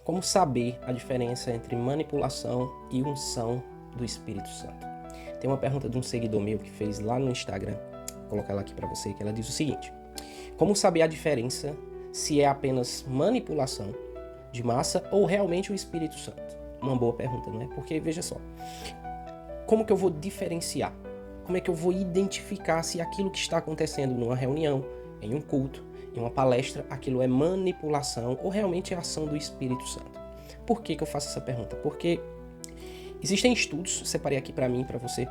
Como saber a diferença entre manipulação e unção do Espírito Santo? Tem uma pergunta de um seguidor meu que fez lá no Instagram, vou colocar ela aqui para você, que ela diz o seguinte: como saber a diferença se é apenas manipulação de massa ou realmente o Espírito Santo? Uma boa pergunta, não é? Porque, veja só, como que eu vou diferenciar? Como é que eu vou identificar se aquilo que está acontecendo numa reunião, em um culto, em uma palestra, aquilo é manipulação ou realmente é ação do Espírito Santo? Por que eu faço essa pergunta? Porque existem estudos, separei aqui para mim e para você.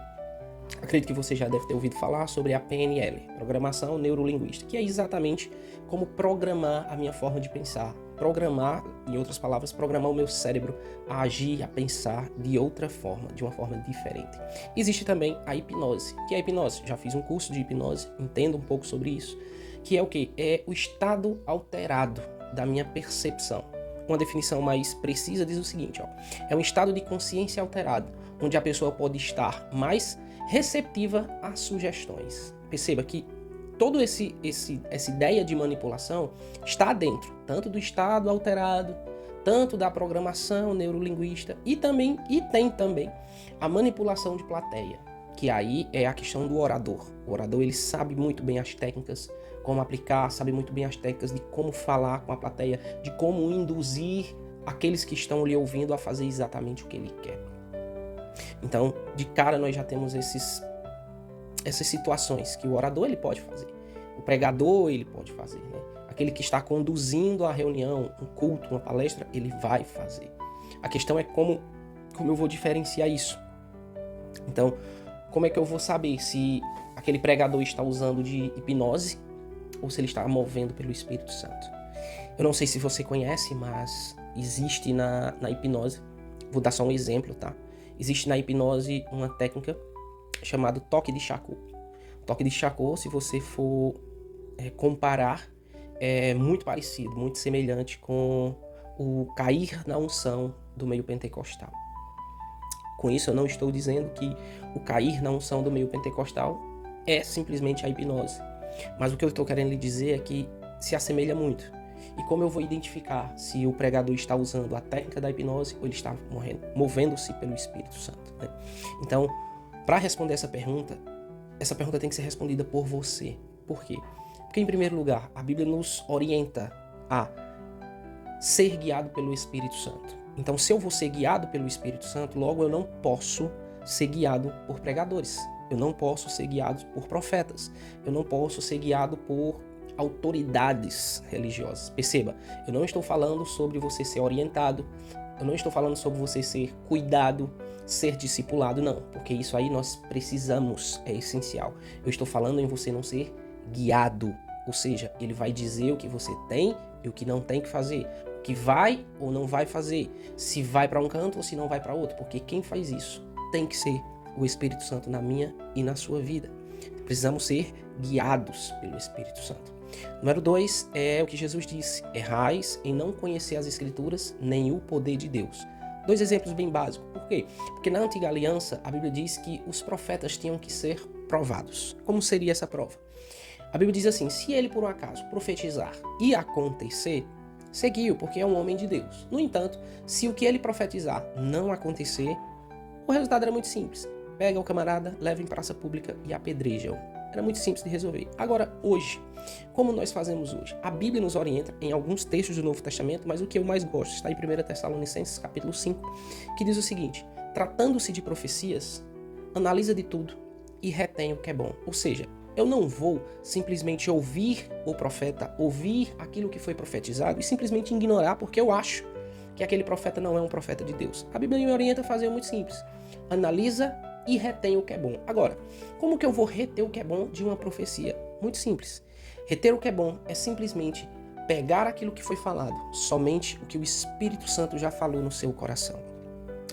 Acredito que você já deve ter ouvido falar sobre a PNL, Programação Neurolinguística, que é exatamente como programar a minha forma de pensar. Programar, em outras palavras, programar o meu cérebro a agir, a pensar de outra forma, de uma forma diferente. Existe também a hipnose. O que é a hipnose? Já fiz um curso de hipnose, entendo um pouco sobre isso. Que é o quê? É o estado alterado da minha percepção. Uma definição mais precisa diz o seguinte, é um estado de consciência alterado, onde a pessoa pode estar mais receptiva a sugestões. Perceba que toda essa ideia de manipulação está dentro, tanto do estado alterado, tanto da programação neurolinguística e tem também a manipulação de plateia, que aí é a questão do orador. O orador, ele sabe muito bem as técnicas, como aplicar, sabe muito bem as técnicas de como falar com a plateia, de como induzir aqueles que estão lhe ouvindo a fazer exatamente o que ele quer. Então, de cara, nós já temos essas situações que o orador ele pode fazer, o pregador ele pode fazer, né? Aquele que está conduzindo a reunião, um culto, uma palestra, ele vai fazer. A questão é como eu vou diferenciar isso. Então, como é que eu vou saber se aquele pregador está usando de hipnose ou se ele está movendo pelo Espírito Santo? Eu não sei se você conhece, mas existe na hipnose, vou dar só um exemplo, tá? Existe na hipnose uma técnica chamada toque de Charcot. Toque de Charcot, se você for comparar, é muito parecido, muito semelhante com o cair na unção do meio pentecostal. Com isso, eu não estou dizendo que o cair na unção do meio pentecostal é simplesmente a hipnose. Mas o que eu estou querendo lhe dizer é que se assemelha muito. E como eu vou identificar se o pregador está usando a técnica da hipnose ou ele está movendo-se pelo Espírito Santo, né? Então, para responder essa pergunta tem que ser respondida por você. Por quê? Porque, em primeiro lugar, a Bíblia nos orienta a ser guiado pelo Espírito Santo. Então, se eu vou ser guiado pelo Espírito Santo, logo eu não posso ser guiado por pregadores. Eu não posso ser guiado por profetas. Eu não posso ser guiado por autoridades religiosas. Perceba, eu não estou falando sobre você ser orientado, eu não estou falando sobre você ser cuidado, ser discipulado, não, porque isso aí nós precisamos, é essencial. Eu estou falando em você não ser guiado, ou seja, ele vai dizer o que você tem e o que não tem que fazer, o que vai ou não vai fazer, se vai para um canto ou se não vai para outro, porque quem faz isso tem que ser o Espírito Santo na minha e na sua vida. Precisamos ser guiados pelo Espírito Santo. Número 2 é o que Jesus disse: errais em não conhecer as Escrituras nem o poder de Deus. 2 exemplos bem básicos. Por quê? Porque na Antiga Aliança a Bíblia diz que os profetas tinham que ser provados. Como seria essa prova? A Bíblia diz assim: se ele por um acaso profetizar e acontecer, seguiu, porque é um homem de Deus. No entanto, se o que ele profetizar não acontecer, o resultado era muito simples. Pega o camarada, leva em praça pública e apedreja-o. Era muito simples de resolver. Agora, hoje, como nós fazemos hoje? A Bíblia nos orienta em alguns textos do Novo Testamento, mas o que eu mais gosto está em 1 Tessalonicenses, capítulo 5, que diz o seguinte: tratando-se de profecias, analisa de tudo e retém o que é bom. Ou seja, eu não vou simplesmente ouvir o profeta, ouvir aquilo que foi profetizado e simplesmente ignorar porque eu acho que aquele profeta não é um profeta de Deus. A Bíblia me orienta a fazer muito simples. Analisa e retém o que é bom. Agora, como que eu vou reter o que é bom de uma profecia? Muito simples. Reter o que é bom é simplesmente pegar aquilo que foi falado, somente o que o Espírito Santo já falou no seu coração.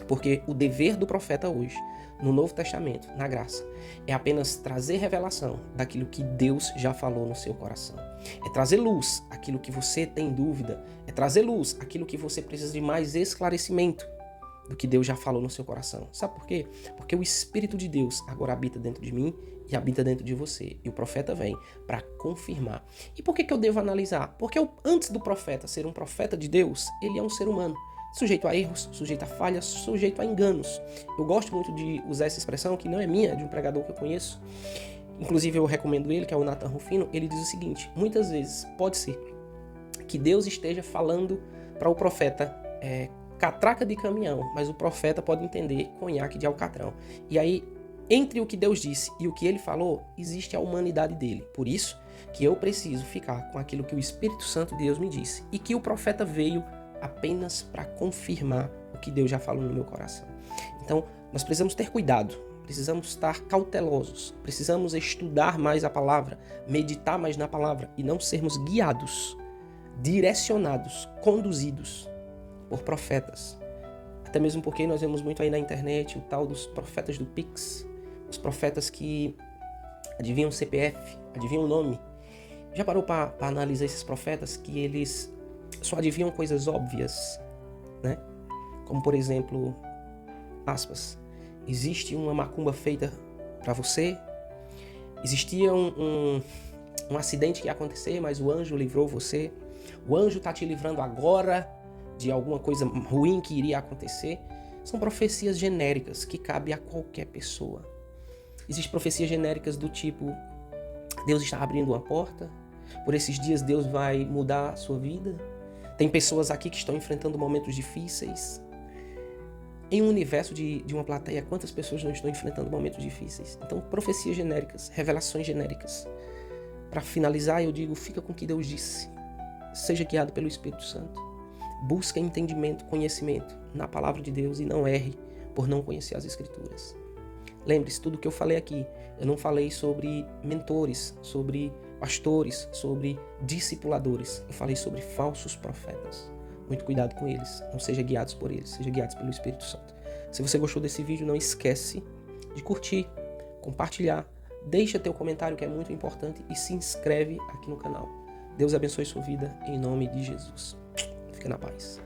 Porque o dever do profeta hoje, no Novo Testamento, na graça, é apenas trazer revelação daquilo que Deus já falou no seu coração. É trazer luz aquilo que você tem dúvida, é trazer luz aquilo que você precisa de mais esclarecimento do que Deus já falou no seu coração. Sabe por quê? Porque o Espírito de Deus agora habita dentro de mim e habita dentro de você. E o profeta vem para confirmar. E por que eu devo analisar? Porque antes do profeta ser um profeta de Deus, ele é um ser humano. sujeito a erros, sujeito a falhas, sujeito a enganos. Eu gosto muito de usar essa expressão, que não é minha, é de um pregador que eu conheço. Inclusive eu recomendo ele, que é o Nathan Rufino. Ele diz o seguinte: muitas vezes pode ser que Deus esteja falando para o profeta catraca de caminhão, mas o profeta pode entender conhaque de alcatrão. E aí, entre o que Deus disse e o que ele falou, existe a humanidade dele. Por isso que eu preciso ficar com aquilo que o Espírito Santo de Deus me disse e que o profeta veio apenas para confirmar o que Deus já falou no meu coração. Então, nós precisamos ter cuidado, precisamos estar cautelosos, precisamos estudar mais a palavra, meditar mais na palavra e não sermos guiados, direcionados, conduzidos por profetas. Até mesmo porque nós vemos muito aí na internet o tal dos profetas do Pix, os profetas que adivinham o CPF, adivinham o nome. Já parou para analisar esses profetas que eles só adivinham coisas óbvias, né? Como, por exemplo, aspas, existe uma macumba feita para você, existia um acidente que ia acontecer, mas o anjo livrou você, o anjo está te livrando agora de alguma coisa ruim que iria acontecer. São profecias genéricas que cabem a qualquer pessoa. Existem profecias genéricas do tipo: Deus está abrindo uma porta, por esses dias Deus vai mudar a sua vida. Tem pessoas aqui que estão enfrentando momentos difíceis. Em um universo de uma plateia, quantas pessoas não estão enfrentando momentos difíceis? Então, profecias genéricas, revelações genéricas. Para finalizar, eu digo, fica com o que Deus disse. Seja guiado pelo Espírito Santo. Busca entendimento, conhecimento na palavra de Deus e não erre por não conhecer as Escrituras. Lembre-se, tudo que eu falei aqui, eu não falei sobre mentores, sobre pastores, sobre discipuladores. Eu falei sobre falsos profetas. Muito cuidado com eles. Não seja guiados por eles, seja guiados pelo Espírito Santo. Se você gostou desse vídeo, não esquece de curtir, compartilhar, deixa teu comentário que é muito importante e se inscreve aqui no canal. Deus abençoe sua vida em nome de Jesus. Fica na paz.